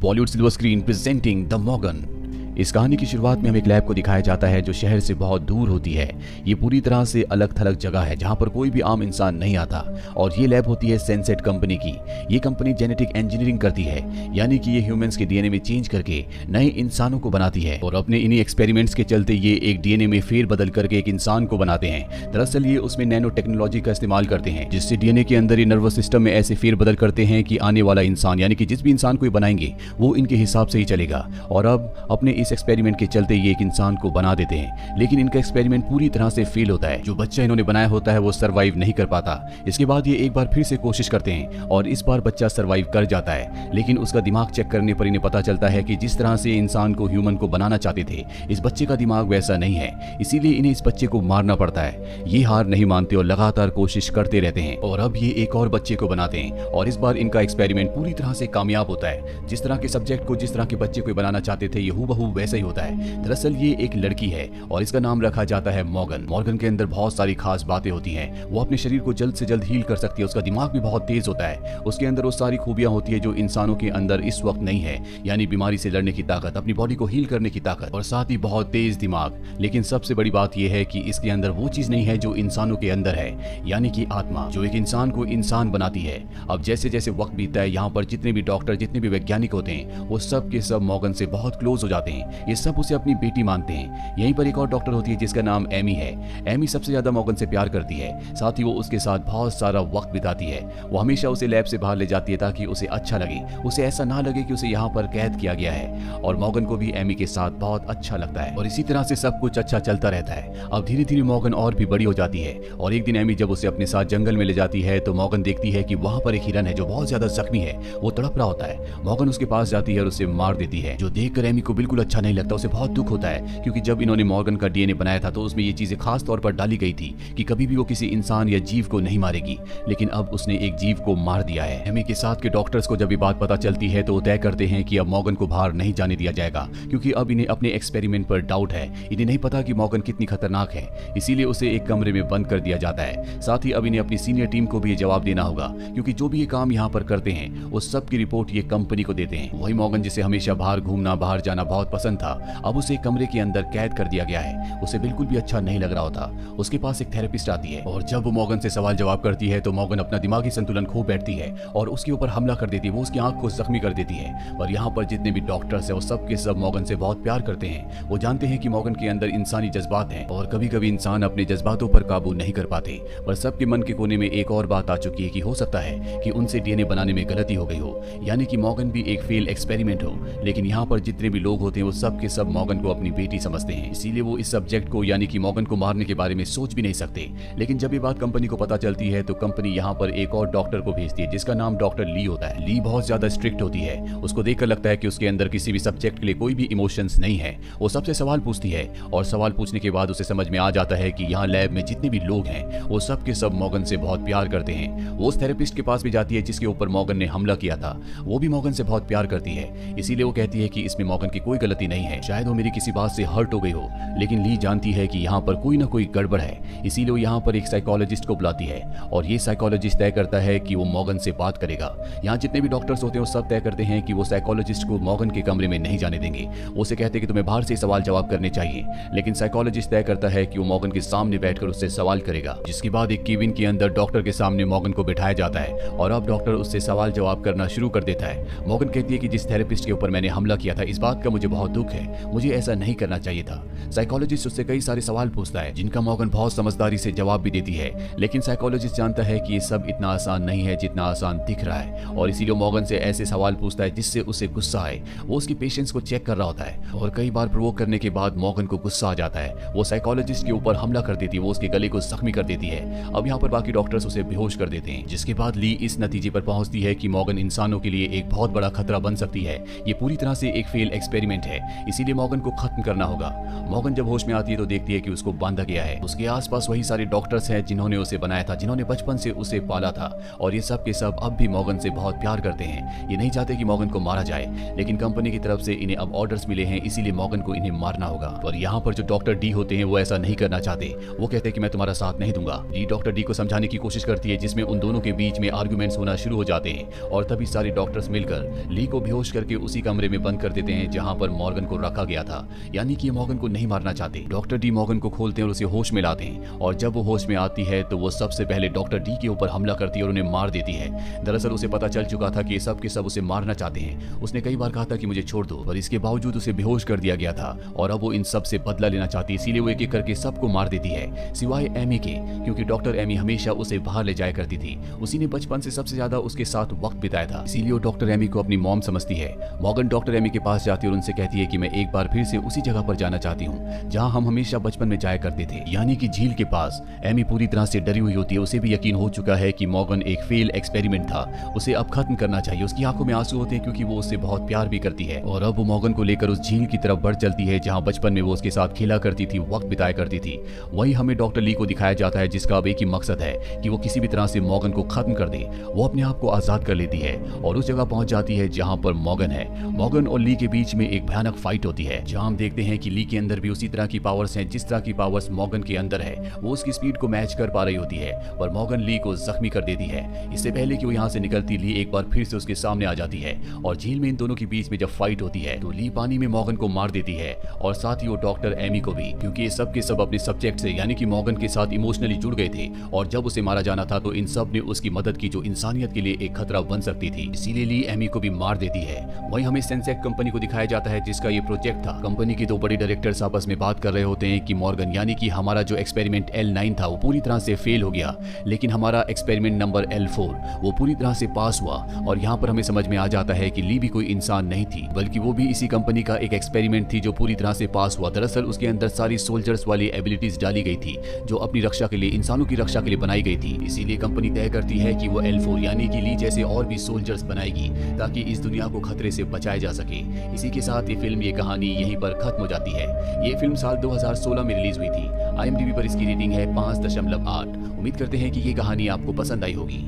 Bollywood silver screen presenting the Morgan. इस कहानी की शुरुआत में हमें एक लैब को दिखाया जाता है जो शहर से बहुत दूर होती है। ये पूरी तरह से अलग थलग जगह है जहां पर कोई भी आम इंसान नहीं आता। और ये लैब होती है सेंसेट कंपनी की। ये कंपनी जेनेटिक इंजीनियरिंग करती है, यानी कि ये ह्यूमंस के डीएनए में चेंज करके नए इंसानों को बनाती है। और अपने इन्हीं एक्सपेरिमेंट्स के चलते ये एक डीएनए में फेर बदल करके एक इंसान को बनाते हैं। दरअसल ये उसमें नैनो टेक्नोलॉजी का इस्तेमाल करते हैं, जिससे डीएनए के अंदर ये नर्वस सिस्टम में ऐसे फेर बदल करते हैं कि आने वाला इंसान, यानी कि जिस भी इंसान को ये बनाएंगे वो इनके हिसाब से ही चलेगा। और अब अपने इस एक्सपेरिमेंट के चलते ये एक इंसान को बना देते हैं, लेकिन इनका एक्सपेरिमेंट पूरी तरह से फेल होता है। जो बच्चा इन्होंने बनाया होता है वो सरवाइव नहीं कर पाता। इसके बाद ये एक बार फिर से कोशिश करते हैं और इस बार बच्चा सरवाइव कर जाता है, लेकिन उसका दिमाग चेक करने पर इन्हें पता चलता है कि जिस तरह से इंसान को ह्यूमन को बनाना चाहते थे, इस बच्चे का दिमाग वैसा नहीं है। इसीलिए इन्हें इस बच्चे को मारना पड़ता है। ये हार नहीं मानते और लगातार कोशिश करते रहते हैं। और अब ये एक और बच्चे को बनाते हैं और इस बार इनका एक्सपेरिमेंट पूरी तरह से कामयाब होता है। जिस तरह के सब्जेक्ट को, जिस तरह के बच्चे को बनाना चाहते थे, ये हूबहू वैसा ही होता है। दरअसल ये एक लड़की है और इसका नाम रखा जाता है मॉर्गन। मॉर्गन के अंदर बहुत सारी खास बातें होती हैं। वो अपने शरीर को जल्द से जल्द हील कर सकती है। उसका दिमाग भी बहुत तेज होता है। उसके अंदर वो सारी खूबियां होती है जो इंसानों के अंदर इस वक्त नहीं है, यानी बीमारी से लड़ने की ताकत, अपनी बॉडी को हील करने की ताकत और साथ ही बहुत तेज दिमाग। लेकिन सबसे बड़ी बात यह है कि इसके अंदर वो चीज नहीं है जो इंसानों के अंदर है, यानी कि आत्मा, जो एक इंसान को इंसान बनाती है। अब जैसे जैसे वक्त बीतता है, यहाँ पर जितने भी डॉक्टर, जितने भी वैज्ञानिक होते हैं, वो सब के सब मॉर्गन से बहुत क्लोज हो जाते हैं। ये सब उसे अपनी बेटी मानते हैं। यहीं पर एक और डॉक्टर होती है जिसका नाम एमी है। एमी सबसे ज्यादा मॉर्गन से प्यार करती है, साथ ही वो उसके साथ बहुत सारा वक्त बिताती है। वो हमेशा उसे लैब से बाहर ले जाती है ताकि उसे अच्छा लगे, उसे ऐसा ना लगे कि उसे यहाँ पर कैद किया गया है। और मॉर्गन को भी एमी के साथ बहुत अच्छा लगता है और इसी तरह से सब कुछ अच्छा चलता रहता है। अब धीरे धीरे मॉर्गन और भी बड़ी हो जाती है और एक दिन एमी जब उसे अपने साथ जंगल में ले जाती है तो मॉर्गन देखती है कि वहाँ पर एक हिरन है जो बहुत ज्यादा जख्मी है, वो तड़प रहा होता है। मॉर्गन उसके पास जाती है और उसे मार देती है, जो देखकर एमी को बिल्कुल अच्छा नहीं लगता। उसे बहुत दुख होता है क्योंकि जब इन्होंने मॉर्गन का डीएनए बनाया था तो उसमें ये चीजें खास तौर पर डाली गई थी कि कभी भी वो किसी इंसान या जीव को नहीं मारेगी, लेकिन अब उसने एक जीव को मार दिया है। एमी के साथ के डॉक्टर्स को जब ये बात पता चलती है तो वो तय करते हैं कि अब मॉर्गन को बाहर नहीं जाने दिया जाएगा, क्योंकि अब इन्हें अपने एक्सपेरिमेंट पर डाउट है। इन्हें नहीं पता कि मॉर्गन कितनी खतरनाक है, इसीलिए उसे एक कमरे में बंद कर दिया जाता है। साथ ही अब इन्हें अपनी सीनियर टीम को भी ये जवाब देना होगा, क्योंकि जो भी ये काम यहाँ पर करते हैं वो सब की रिपोर्ट ये कंपनी को देते हैं। वही मॉर्गन जिसे हमेशा बाहर घूमना, बाहर जाना बहुत पसंद था, अब उसे कमरे के अंदर कैद कर दिया गया है। उसे बिल्कुल भी अच्छा नहीं लग रहा होता। उसके पास एक थेरेपिस्ट आती है और जब वो मॉर्गन से सवाल जवाब करती है तो मॉर्गन अपना दिमागी संतुलन खो बैठती है और उसके ऊपर हमला कर देती है। वो उसकी आंख को जख्मी कर देती है। और यहाँ पर जितने भी डॉक्टर्स हैं वो सब के सब मॉर्गन से बहुत प्यार करते हैं। वो जानते हैं कि मॉर्गन के अंदर इंसानी जज्बात हैं और कभी कभी इंसान अपने जज्बातों पर काबू नहीं कर पाते। पर सबके मन के कोने में एक और बात आ चुकी है कि हो सकता है कि उनसे डीएनए बनाने में गलती हो गई हो, यानी कि मॉर्गन भी एक फेल एक्सपेरिमेंट हो। लेकिन यहाँ पर जितने भी लोग होते हैं वो सब के सब मॉर्गन को अपनी बेटी समझते हैं, इसीलिए वो इस सब्जेक्ट को, यानी कि मॉर्गन को मारने के बारे में सोच भी नहीं सकते। लेकिन जब ये बात कंपनी को पता चलती है तो कंपनी यहाँ पर एक और डॉक्टर को भेजती है जिसका नाम डॉक्टर ली होता है। ली बहुत ज्यादा स्ट्रिक्ट होती है। उसको देखकर लगता है कि उसके अंदर किसी भी सब्जेक्ट के लिए कोई भी इमोशंस नहीं है। वो सबसे सवाल पूछती है और सवाल पूछने के बाद उसे समझ में आ जाता है कि यहाँ लैब में जितने भी लोग हैं वो सब के सब मॉर्गन से बहुत प्यार करते हैं। वो उस थेरेपिस्ट के पास भी जाती है जिसके ऊपर मॉर्गन ने हमला किया था। वो भी मॉर्गन से बहुत प्यार करती है, इसीलिए वो कहती है कि इसमें मॉर्गन की कोई गलती नहीं है, शायद वो मेरी किसी बात से हर्ट हो गई हो। लेकिन ली जानती है कि यहाँ पर कोई ना कोई गड़बड़ है, इसीलिए वो यहाँ पर एक साइकोलॉजिस्ट को बुलाती है और ये साइकोलॉजिस्ट तय करता है कि वो मॉर्गन से बात करेगा। यहाँ जितने भी डॉक्टर्स होते हैं वो सब तय करते हैं कि वो साइकोलॉजिस्ट को मॉर्गन के कमरे में नहीं जाने देंगे। वो उसे कहते हैं कि तुम्हें बाहर से सवाल जवाब करने चाहिए, लेकिन साइकोलॉजिस्ट तय करता है कि वो मॉर्गन के सामने बैठकर उससे सवाल करेगा। जिसके बाद एक केबिन के अंदर डॉक्टर के सामने मॉर्गन को बिठाया जाता है और अब डॉक्टर उससे सवाल जवाब करना शुरू कर देता है। मॉर्गन कहती है कि जिस थेरेपिस्ट के ऊपर मैंने हमला किया था, इस बात का मुझे बहुत दुख है, मुझे ऐसा नहीं करना चाहिए था। साइकोलॉजिस्ट उससे कई सारे सवाल पूछता है जिनका मॉर्गन बहुत समझदारी से जवाब भी देती है, लेकिन साइकोलॉजिस्ट जानता है कि ये सब इतना आसान नहीं है जितना आसान दिख रहा है और इसीलिए मॉर्गन से ऐसे सवाल पूछता है जिससे उसे गुस्सा आए। वो उसकी पेशेंस को चेक कर रहा होता है और कई बार प्रोवोक करने के बाद मॉर्गन को गुस्सा आ जाता है। वो साइकोलॉजिस्ट के ऊपर हमला कर देती है, वो उसके गले को जख्मी कर देती है। अब यहाँ पर बाकी डॉक्टर्स उसे बेहोश कर देते हैं, जिसके बाद ली इस नतीजे पर पहुंचती है कि मॉर्गन इंसानों के लिए एक बहुत बड़ा खतरा बन सकती है। ये पूरी तरह से एक फेल एक्सपेरिमेंट है। है, इसीलिए मॉर्गन को खत्म करना होगा। मॉर्गन जब होश में आती है तो देखती है कि उसको बांधा गया है। उसके आसपास वही सारे डॉक्टर्स हैं जिन्होंने उसे बनाया था, जिन्होंने बचपन से उसे पाला था, और ये सब के सब अब भी मॉर्गन से बहुत प्यार करते हैं। ये नहीं चाहते कि मॉर्गन को मारा जाए, लेकिन कंपनी की तरफ से इन्हें अब ऑर्डर्स मिले हैं, इसीलिए मॉर्गन को इन्हें मारना होगा। और यहाँ पर जो डॉक्टर डी होते हैं वो ऐसा नहीं करना चाहते। वो कहते हैं कि मैं तुम्हारा साथ नहीं दूंगा। ली डॉक्टर डी को समझाने की कोशिश करती है, जिसमें उन दोनों के बीच में आर्गुमेंट्स होना शुरू हो जाते हैं, और तभी सारे डॉक्टर्स मिलकर ली को बेहोश करके उसी कमरे में बंद कर देते हैं जहां पर मॉर्गन को रखा गया था। यानी कि मॉर्गन को नहीं मारना चाहते। डॉक्टर डी मॉर्गन को खोलते हैं और उसे होश में लाते हैं, और जब वो होश में आती है तो वो सबसे पहले डॉक्टर डी के ऊपर हमला करती है और उन्हें मार देती है। दरअसल उसे पता चल चुका था कि सब के सब उसे मारना चाहते हैं। उसने कई बार कहा था कि मुझे छोड़ दो, पर इसके बावजूद उसे बेहोश कर दिया गया था, और अब वो इन सब से बदला लेना चाहती है, इसीलिए वो एक एक करके सबको मार देती है, सिवाय एमी के, क्योंकि डॉक्टर एमी हमेशा उसे बाहर ले जाया करती थी। उसी ने बचपन से सबसे ज्यादा उसके साथ वक्त बिताया था, इसीलिए वो डॉक्टर एमी को अपनी मॉम समझती है। मॉर्गन डॉक्टर एमी के पास जाती है और उनसे कहती है कि मैं एक बार फिर से उसी जगह पर जाना चाहती हूँ जहाँ हम हमेशा बचपन में जाया करते थे, यानी कि झील के पास। एमी पूरी तरह से डरी हुई होती है। उसे भी यकीन हो चुका है कि मॉर्गन एक फेल एक्सपेरिमेंट था, उसे अब खत्म करना चाहिए। उसकी आंखों में आंसू होते हैं क्योंकि वो उससे बहुत प्यार भी करती है, और अब वो मॉर्गन को लेकर उस झील की तरफ बढ़ चलती है जहाँ बचपन में वो उसके साथ खेला करती थी, वक्त बिताया करती थी। वही हमें डॉक्टर ली को दिखाया जाता है, जिसका अब एक ही मकसद है कि वो किसी भी तरह से मॉर्गन को खत्म कर दे। वो अपने आप को आजाद कर लेती है और उस जगह पहुंच जाती है जहां पर मॉर्गन है। मॉर्गन और ली के बीच में एक भयानक फाइट होती है, जहां हम देखते हैं कि ली के अंदर भी उसी तरह की पावर्स हैं जिस तरह की पावर्स मॉर्गन के अंदर है। वो उसकी स्पीड को मैच कर पा रही होती है, पर मॉर्गन ली को जख्मी कर देती है। इससे पहले कि वो यहाँ से निकलती, ली एक बार फिर से उसके सामने आ जाती है, और झील में इन दोनों के बीच में जब फाइट होती है तो ली पानी में मॉर्गन को मार देती है, और साथ ही वो डॉक्टर एमी को भी, क्योंकि ये सब के सब अपने सब्जेक्ट से यानी कि मॉर्गन के साथ इमोशनली जुड़ गए थे, और जब उसे मारा जाना था तो इन सब ने उसकी मदद की जो इंसानियत के लिए एक खतरा बन सकती थी। इसीलिए ली एमी को भी मार देती है। वहीं हमें सेंसेक कंपनी को दिखाया जाता है जिसका ये प्रोजेक्ट था। कंपनी के दो बड़े डायरेक्टर्स आपस में बात कर रहे होते हैं कि मॉर्गन यानी कि हमारा जो एक्सपेरिमेंट L9 था वो पूरी तरह से फेल हो गया, लेकिन हमारा एक्सपेरिमेंट नंबर L4 वो पूरी तरह से पास हुआ। और यहाँ पर हमें समझ में आ जाता है कि ली भी कोई इंसान नहीं थी, बल्कि वो भी इसी कंपनी का एक एक्सपेरिमेंट थी जो पूरी तरह से पास हुआ। दरअसल उसके अंदर सारी सोल्जर्स वाली एबिलिटीज डाली गई थी जो अपनी रक्षा के लिए, इंसानों की रक्षा के लिए बनाई गई थी। इसीलिए कंपनी तय करती है कि वो L4 यानी कि ली जैसे और भी सोल्जर्स बनाएगी ताकि इस दुनिया को खतरे से बचाया जा सके। इसी के साथ ये फिल्म, ये कहानी यहीं पर खत्म हो जाती है। ये फिल्म साल 2016 में रिलीज हुई थी। IMDb पर इसकी रेटिंग है 5.8। उम्मीद करते हैं कि ये कहानी आपको पसंद आई होगी।